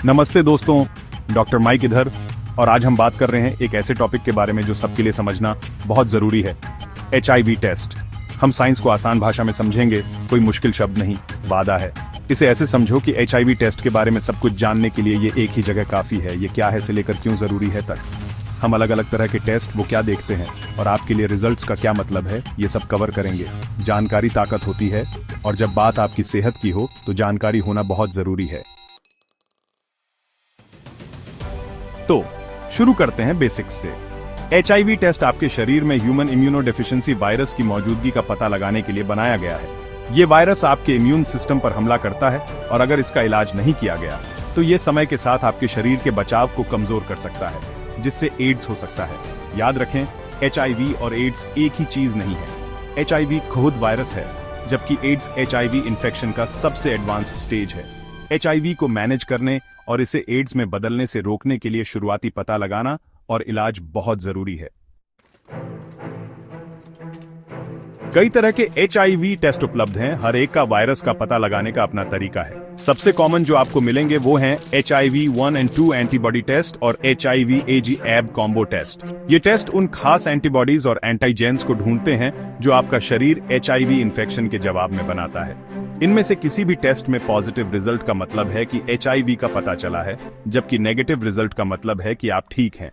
नमस्ते दोस्तों, doctor mic इधर। और आज हम बात कर रहे हैं एक ऐसे टॉपिक के बारे में जो सबके लिए समझना बहुत जरूरी है, HIV टेस्ट। हम साइंस को आसान भाषा में समझेंगे, कोई मुश्किल शब्द नहीं, वादा है। इसे ऐसे समझो कि HIV टेस्ट के बारे में सब कुछ जानने के लिए ये एक ही जगह काफी है। ये क्या है से लेकर क्यों जरूरी है तक। हम अलग अलग तरह के टेस्ट वो क्या देखते हैं और आपके लिए रिजल्ट्स का क्या मतलब है, ये सब कवर करेंगे। जानकारी ताकत होती है और जब बात आपकी सेहत की हो तो जानकारी होना बहुत जरूरी है। तो शुरू करते हैं बेसिक्स से। HIV टेस्ट आपके शरीर में ह्यूमन इम्यूनोडेफिशिएंसी वायरस की मौजूदगी का पता लगाने के लिए बनाया गया है। ये वायरस आपके इम्यून सिस्टम पर हमला करता है और अगर इसका इलाज नहीं किया गया तो ये समय के साथ आपके शरीर के बचाव को कमजोर कर सकता है, जिससे एड्स हो सकता है। याद रखें, HIV और एड्स एक ही चीज नहीं है। HIV खुद वायरस है, जबकि एड्स HIV इन्फेक्शन का सबसे एडवांस्ड स्टेज है। HIV को मैनेज करने और इसे एड्स में बदलने से रोकने के लिए शुरुआती पता लगाना और इलाज बहुत जरूरी है। कई तरह के HIV टेस्ट उपलब्ध हैं, हर एक का वायरस का पता लगाने का अपना तरीका है। सबसे कॉमन जो आपको मिलेंगे वो हैं HIV-1 और 2 एंटीबॉडी टेस्ट और HIV-AG-AB कॉम्बो टेस्ट। ये टेस्ट उन खास एंटीबॉडीज और एंटीजेंस को ढूंढते हैं जो आपका शरीर HIV इन्फेक्शन के जवाब में बनाता है। इनमें से किसी भी टेस्ट में पॉजिटिव रिजल्ट का मतलब है कि HIV का पता चला है, जबकि नेगेटिव रिजल्ट का मतलब है कि आप ठीक हैं।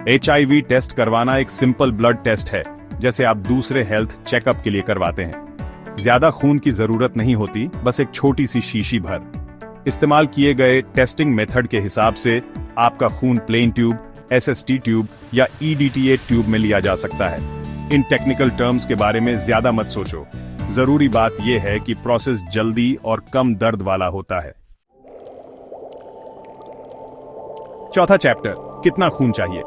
HIV टेस्ट करवाना एक सिंपल ब्लड टेस्ट है, जैसे आप दूसरे हेल्थ चेकअप के लिए करवाते हैं। ज्यादा खून की जरूरत नहीं होती, बस एक छोटी सी शीशी भर। इस्तेमाल किए गए टेस्टिंग मेथड के हिसाब से आपका खून प्लेन ट्यूब, SST ट्यूब या EDTA ट्यूब में लिया जा सकता है। इन टेक्निकल टर्म्स के बारे में ज्यादा मत सोचो। जरूरी बात यह है कि प्रोसेस जल्दी और कम दर्द वाला होता है। चौथा चैप्टर, कितना खून चाहिए।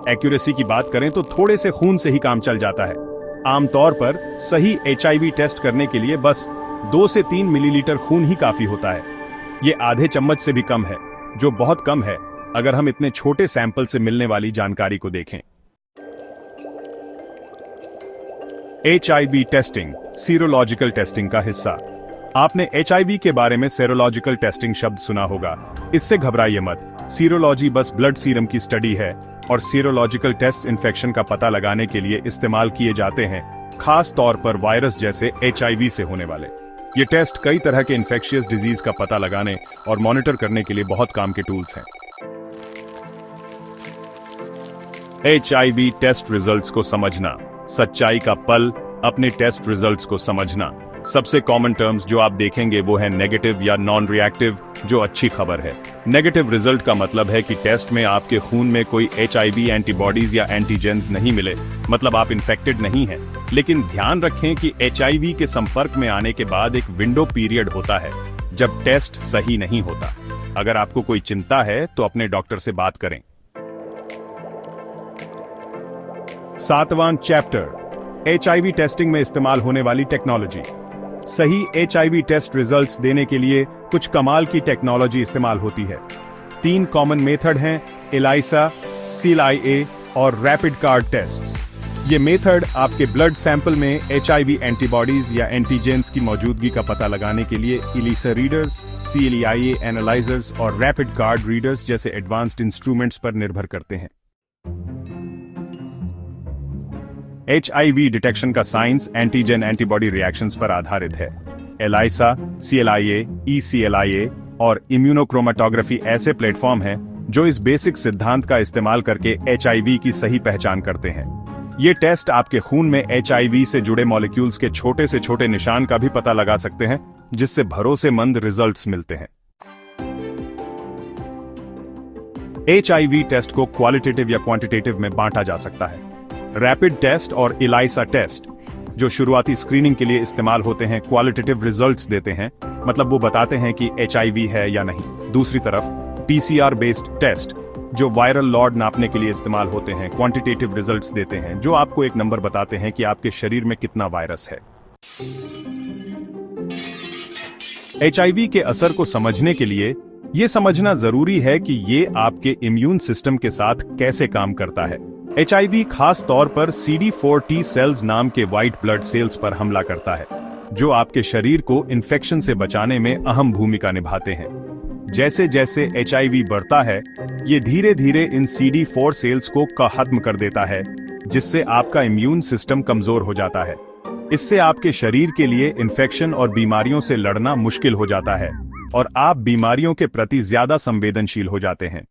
एक्यूरेसी की बात करें तो थोड़े से खून से ही काम चल जाता है। आमतौर पर सही HIV टेस्ट करने के लिए बस 2 से 3 मिलीलीटर खून ही काफी होता है। ये आधे चम्मच से भी कम है, जो बहुत कम है अगर हम इतने छोटे सैंपल से मिलने वाली जानकारी को देखें। HIV टेस्टिंग सीरोलॉजिकल टेस्टिंग का हिस्सा। आपने HIV के बारे में सेरोलॉजिकल टेस्टिंग शब्द सुना होगा। इससे घबराइए मत। सीरोलॉजी बस ब्लड सीरम की स्टडी है और सीरोलॉजिकल टेस्ट इन्फेक्शन का पता लगाने के लिए इस्तेमाल किए जाते हैं, खास तौर पर वायरस जैसे HIV से होने वाले। ये टेस्ट कई तरह के इन्फेक्शियस डिजीज का पता लगाने और मॉनिटर करने के लिए बहुत काम के टूल्स हैं। HIV टेस्ट रिजल्ट्स को समझना। सच्चाई का पल, अपने टेस्ट रिजल्ट्स को समझना। सबसे कॉमन टर्म्स जो आप देखेंगे वो है नेगेटिव या नॉन रिएक्टिव, जो अच्छी खबर है। नेगेटिव रिजल्ट का मतलब है कि टेस्ट में आपके खून में कोई HIV एंटीबॉडीज या एंटीजेंस नहीं मिले, मतलब आप इन्फेक्टेड नहीं हैं। लेकिन ध्यान रखें कि HIV के संपर्क में आने के बाद एक विंडो पीरियड होता है जब टेस्ट सही नहीं होता। अगर आपको कोई चिंता है तो अपने डॉक्टर से बात करें। 7वां चैप्टर, HIV टेस्टिंग में इस्तेमाल होने वाली टेक्नोलॉजी। सही HIV टेस्ट रिजल्ट्स देने के लिए कुछ कमाल की टेक्नोलॉजी इस्तेमाल होती है। 3 कॉमन मेथड हैं, ELISA, CLIA और रैपिड कार्ड टेस्ट। ये मेथड आपके ब्लड सैंपल में HIV एंटीबॉडीज या एंटीजेंस की मौजूदगी का पता लगाने के लिए ELISA रीडर्स, CLIA एनालाइजर्स और रैपिड कार्ड रीडर्स जैसे एडवांस्ड इंस्ट्रूमेंट्स पर निर्भर करते हैं। HIV डिटेक्शन का साइंस एंटीजन एंटीबॉडी रिएक्शंस पर आधारित है। ELISA, CLIA, ECLIA और इम्यूनोक्रोमेटोग्राफी ऐसे प्लेटफॉर्म हैं जो इस बेसिक सिद्धांत का इस्तेमाल करके HIV की सही पहचान करते हैं। ये टेस्ट आपके खून में HIV से जुड़े मॉलिक्यूल्स के छोटे से छोटे निशान का भी पता लगा सकते हैं, जिससे भरोसेमंद रिजल्ट्स मिलते हैं। HIV टेस्ट को क्वालिटेटिव या क्वांटिटेटिव में बांटा जा सकता है। रैपिड टेस्ट और ELISA टेस्ट, जो शुरुआती स्क्रीनिंग के लिए इस्तेमाल होते हैं, क्वालिटेटिव रिजल्ट्स देते हैं, मतलब वो बताते हैं कि HIV है या नहीं। दूसरी तरफ PCR बेस्ड टेस्ट, जो वायरल लोड नापने के लिए इस्तेमाल होते हैं, क्वांटिटेटिव रिजल्ट्स देते हैं, जो आपको एक नंबर बताते हैं कि आपके शरीर में कितना वायरस है। HIV के असर को समझने के लिए ये समझना जरूरी है कि ये आपके इम्यून सिस्टम के साथ कैसे काम करता है। HIV खास तौर पर CD4 T सेल्स नाम के व्हाइट ब्लड सेल्स पर हमला करता है। जो आपके शरीर को इन्फेक्शन से बचाने में अहम भूमिका निभाते हैं। जैसे जैसे HIV बढ़ता है, ये धीरे धीरे इन CD4 सेल्स को खत्म कर देता है, जिससे आपका इम्यून सिस्टम कमजोर हो जाता है। इससे आपके शरीर के लिए इन्फेक्शन और बीमारियों से लड़ना मुश्किल हो जाता है और आप बीमारियों के प्रति ज्यादा संवेदनशील हो जाते हैं।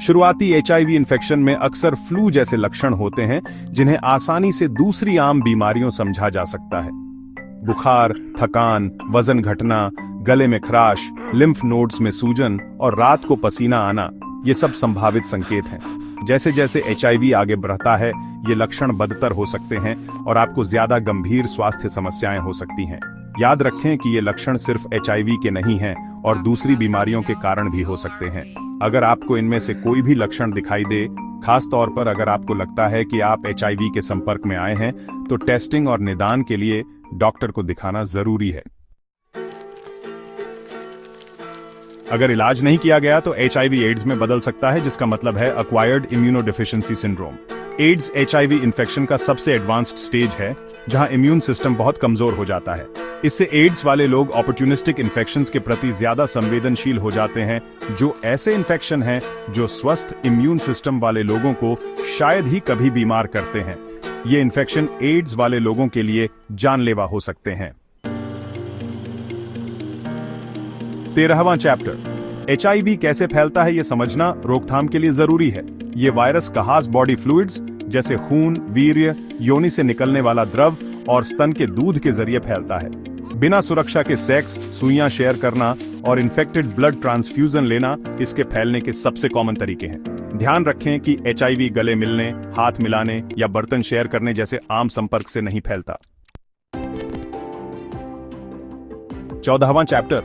शुरुआती HIV इन्फेक्शन में अक्सर फ्लू जैसे लक्षण होते हैं, जिन्हें आसानी से दूसरी आम बीमारियों समझा जा सकता है। बुखार, थकान, वजन घटना, गले में खराश, लिम्फ नोड्स में सूजन और रात को पसीना आना, ये सब संभावित संकेत हैं। जैसे जैसे HIV आगे बढ़ता है, ये लक्षण बदतर हो सकते हैं और आपको ज्यादा गंभीर स्वास्थ्य समस्याएं हो सकती हैं। याद रखें कि ये लक्षण सिर्फ HIV के नहीं हैं और दूसरी बीमारियों के कारण भी हो सकते हैं। अगर आपको इनमें से कोई भी लक्षण दिखाई दे, खास तौर पर अगर आपको लगता है कि आप HIV के संपर्क में आए हैं, तो टेस्टिंग और निदान के लिए डॉक्टर को दिखाना जरूरी है। अगर इलाज नहीं किया गया तो HIV एड्स में बदल सकता है, जिसका मतलब है acquired immunodeficiency syndrome. AIDS HIV infection का सबसे एडवांस्ड स्टेज है, जहां इम्यून सिस्टम बहुत कमजोर हो जाता है। इससे एड्स वाले लोग अपॉर्चुनिस्टिक इन्फेक्शंस के प्रति ज्यादा संवेदनशील हो जाते हैं, जो ऐसे इन्फेक्शन हैं जो स्वस्थ इम्यून सिस्टम वाले लोगों को शायद ही कभी बीमार करते हैं। ये इन्फेक्शन एड्स वाले लोगों के लिए जानलेवा हो सकते हैं। 13वां चैप्टर, HIV कैसे फैलता है ये समझना रोकथाम के लिए जरूरी है। ये वायरस खास बॉडी फ्लूइड्स जैसे खून, वीर्य, योनि से निकलने वाला द्रव और स्तन के दूध के जरिए फैलता है। बिना सुरक्षा के सेक्स, सुइयां शेयर करना और इन्फेक्टेड ब्लड ट्रांसफ्यूजन लेना इसके फैलने के सबसे कॉमन तरीके हैं। ध्यान रखें कि HIV गले मिलने, हाथ मिलाने या बर्तन शेयर करने जैसे आम संपर्क से नहीं फैलता। 14वां चैप्टर,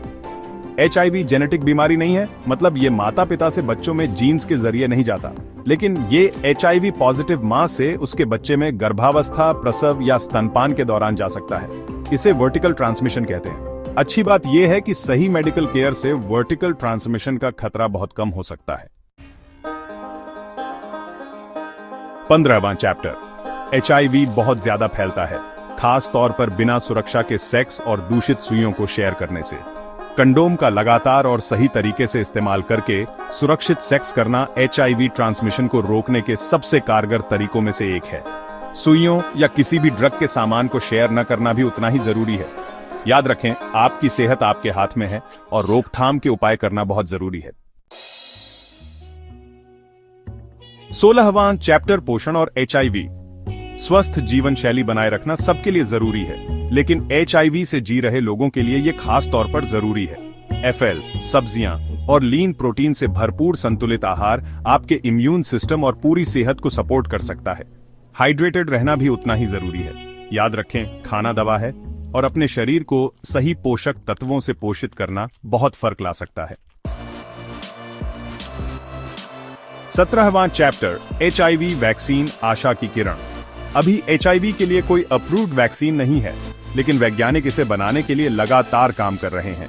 HIV जेनेटिक बीमारी नहीं है, मतलब ये माता पिता से बच्चों में जीन्स के जरिए नहीं जाता, लेकिन ये HIV पॉजिटिव मां से उसके बच्चे में गर्भावस्था, प्रसव या स्तनपान के दौरान जा सकता है। इसे वर्टिकल ट्रांसमिशन कहते हैं। अच्छी बात यह है कि सही मेडिकल केयर से वर्टिकल ट्रांसमिशन का खतरा बहुत कम हो सकता है। 15वां चैप्टर, HIV बहुत ज्यादा फैलता है, खास तौर पर बिना सुरक्षा के सेक्स और दूषित सुइयों को शेयर करने से। कंडोम का लगातार और सही तरीके से इस्तेमाल करके सुरक्षित सेक्स करना HIV ट्रांसमिशन को रोकने के सबसे कारगर तरीकों में से एक है। सुइयों या किसी भी ड्रग के सामान को शेयर न करना भी उतना ही जरूरी है। याद रखें, आपकी सेहत आपके हाथ में है और रोकथाम के उपाय करना बहुत जरूरी है। 16वां चैप्टर, पोषण और HIV। स्वस्थ जीवन शैली बनाए रखना सबके लिए जरूरी है, लेकिन HIV से जी रहे लोगों के लिए यह खास तौर पर जरूरी है। FL, सब्जियां और लीन प्रोटीन से भरपूर संतुलित आहार आपके इम्यून सिस्टम और पूरी सेहत को सपोर्ट कर सकता है। हाइड्रेटेड रहना भी उतना ही जरूरी है। याद रखें, खाना दवा है और अपने शरीर को सही पोषक तत्वों से पोषित करना बहुत फर्क ला सकता है। 17वां चैप्टर, HIV वैक्सीन, आशा की किरण। अभी HIV के लिए कोई अप्रूव्ड वैक्सीन नहीं है, लेकिन वैज्ञानिक इसे बनाने के लिए लगातार काम कर रहे हैं।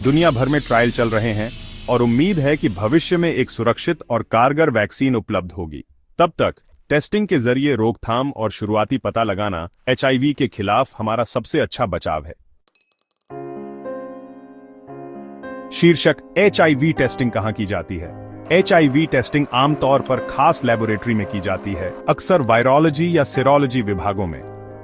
दुनिया भर में ट्रायल चल रहे हैं और उम्मीद है कि भविष्य में एक सुरक्षित और कारगर वैक्सीन उपलब्ध होगी। तब तक टेस्टिंग के जरिए रोकथाम और शुरुआती पता लगाना HIV के खिलाफ हमारा सबसे अच्छा बचाव है। शीर्षक, HIV टेस्टिंग कहां की जाती है। HIV टेस्टिंग आमतौर पर खास लेबोरेटरी में की जाती है, अक्सर वायरोलॉजी या सीरोलॉजी विभागों में।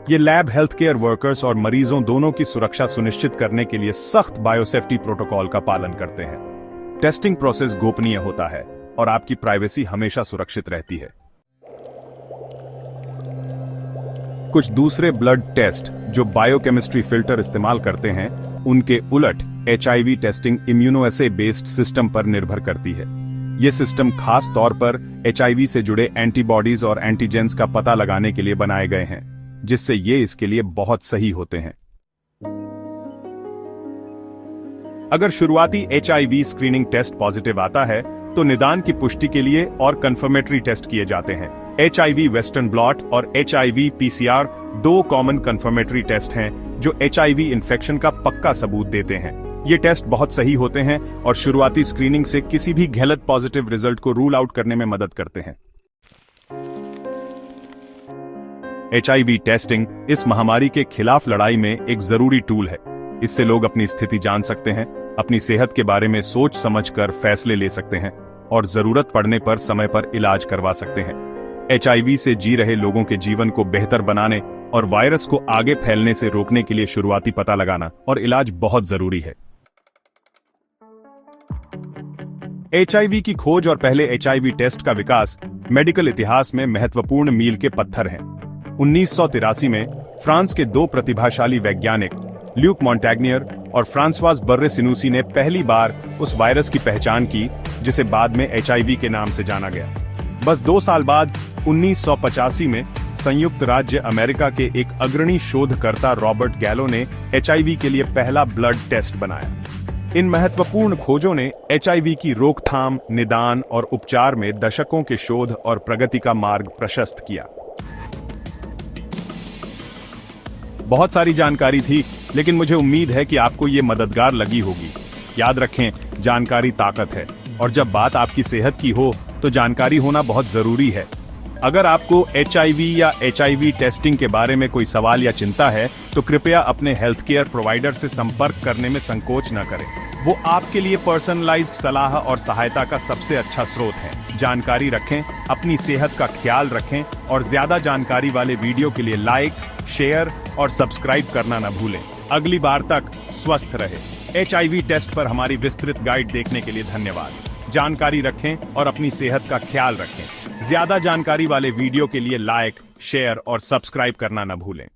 ये लैब हेल्थ केयर वर्कर्स और मरीजों दोनों की सुरक्षा सुनिश्चित करने के लिए सख्त बायोसेफ्टी प्रोटोकॉल का पालन करते हैं। टेस्टिंग प्रोसेस गोपनीय होता है और आपकी प्राइवेसी हमेशा सुरक्षित रहती है। कुछ दूसरे ब्लड टेस्ट जो बायोकेमिस्ट्री फिल्टर इस्तेमाल करते हैं, उनके उलट HIV testing immunoassay based system पर निर्भर करती है। यह सिस्टम खास तौर पर HIV से जुड़े एंटीबॉडीज और एंटीजेंस का पता लगाने के लिए बनाए गए हैं, जिससे ये इसके लिए बहुत सही होते हैं। अगर शुरुआती HIV स्क्रीनिंग टेस्ट पॉजिटिव आता है, तो निदान की पुष्टि के लिए और कंफर्मेटरी टेस्ट किए जाते हैं। HIV वेस्टर्न ब्लॉट और HIV PCR 2 common confirmatory test हैं जो HIV इन्फेक्शन का पक्का सबूत देते हैं। ये टेस्ट बहुत सही होते हैं और शुरुआती स्क्रीनिंग से किसी भी गलत पॉजिटिव रिजल्ट को रूल आउट करने में मदद करते हैं। HIV टेस्टिंग इस महामारी के खिलाफ लड़ाई में एक जरूरी टूल है। इससे लोग अपनी स्थिति जान सकते हैं, अपनी सेहत के बारे में सोच समझकर फैसले ले सकते हैं और जरूरत पड़ने पर समय पर इलाज करवा सकते हैं। HIV से जी रहे लोगों के जीवन को बेहतर बनाने और वायरस को आगे फैलने से रोकने के लिए शुरुआती पता लगाना और इलाज बहुत जरूरी है। HIV की खोज और पहले HIV टेस्ट का विकास मेडिकल इतिहास में महत्वपूर्ण मील के पत्थर हैं। 1983 में फ्रांस के दो प्रतिभाशाली वैज्ञानिक ल्यूक मॉन्टैग्नियर और फ्रांसवाज बर्रे-सिनूसी ने पहली बार उस वायरस की पहचान की जिसे बाद में HIV के नाम से जाना गया। बस 2 साल बाद 1985 में संयुक्त राज्य अमेरिका के एक अग्रणी शोधकर्ता रॉबर्ट गैलो ने HIV के लिए पहला ब्लड टेस्ट बनाया। इन महत्वपूर्ण खोजों ने HIV की रोकथाम, निदान और उपचार में दशकों के शोध और प्रगति का मार्ग प्रशस्त किया। बहुत सारी जानकारी थी, लेकिन मुझे उम्मीद है कि आपको ये मददगार लगी होगी। याद रखें, जानकारी ताकत है और जब बात आपकी सेहत की हो तो जानकारी होना बहुत जरूरी है। अगर आपको HIV या HIV टेस्टिंग के बारे में कोई सवाल या चिंता है तो कृपया अपने हेल्थ केयर प्रोवाइडर से संपर्क करने में संकोच न करें। वो आपके लिए पर्सनलाइज्ड सलाह और सहायता का सबसे अच्छा स्रोत है। जानकारी रखें, अपनी सेहत का ख्याल रखें और ज्यादा जानकारी वाले वीडियो के लिए लाइक, शेयर और सब्सक्राइब करना न भूलें। अगली बार तक स्वस्थ रहे। HIV टेस्ट पर हमारी विस्तृत गाइड देखने के लिए धन्यवाद। जानकारी रखें और अपनी सेहत का ख्याल रखें। ज्यादा जानकारी वाले वीडियो के लिए लाइक, शेयर और सब्सक्राइब करना न भूलें।